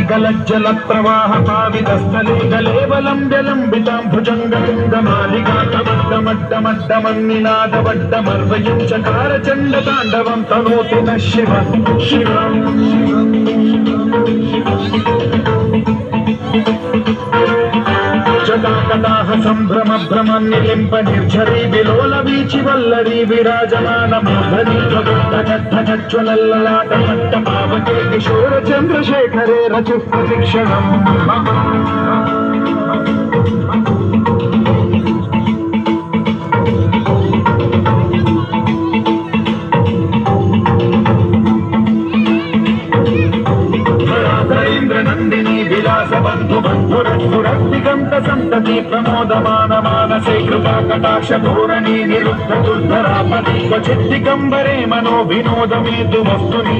गलज्जल प्रवाह पावितस्थले गलेवलम्ब्यलम्बितां भुजङ्गलिङ्गमालिकातमड्डमड्डमड्डमन्निनादवड्डमर्वयं चकार चण्डताण्डवं तनोति नः शिवः शिवम् जटाकटाह सम्भ्रम भ्रमन्निलिम्प निर्झरी विलोल वीचि वल्लरी विराजमान माधरी ज्वलल्ललाट पट्ट पावके किशोर चन्द्रशेखरे रचिः प्रतिक्षणम् नंदिनी विलास बंधु बंधुरदिगंत संतति प्रमोदमान मानसे कृपा कटाक्ष धोरणी निरुद्ध दुर्धरापति क्वचित् दिगंबरे मनो विनोदमेतु वस्तुनि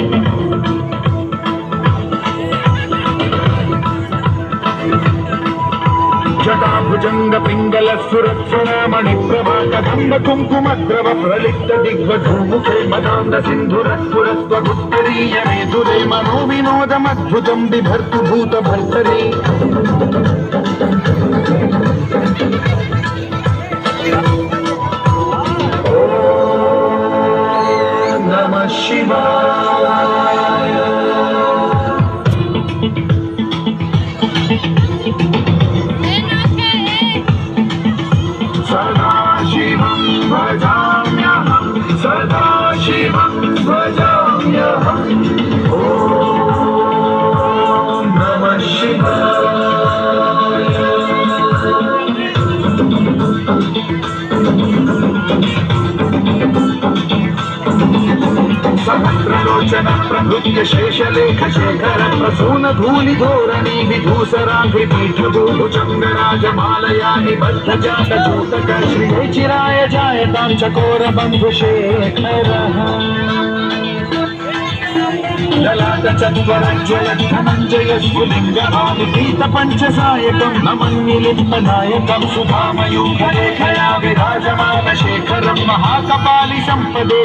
जटाभुजंग पिंगल सुरक्षणामणि प्रभा कदंब कुंकुमद्रव प्रलिप्त दिग्वधूमुखे मदांध सिंधुरस्फुरस्व गुप्तरीय मेधुरे मनो विनोदमद्भुतं बिभर्तु भूत भर्तरी ओम नमः शिवाय सदाशिवं भजाम्यहं सदाशिवं भजाम्यहम् ॐ नमः शिवाय सहस्रलोचन प्रभृत्य शेषलेख शेखर प्रसून धूलि धोरणी विधूसराघ्रि पीठभूभुजङ्गराजमालया निबद्ध जातजूतक श्रिये चिराय जायतां चकोर बन्धुशेखरः ललाट चत्वरज्ज्वल धनञ्जय स्फुलिङ्गभानुपीत पञ्चसायकं नमन्निलिप्तनायकं सुधामयूखरेखया विराजमान शेखरं महाकपालि सम्पदे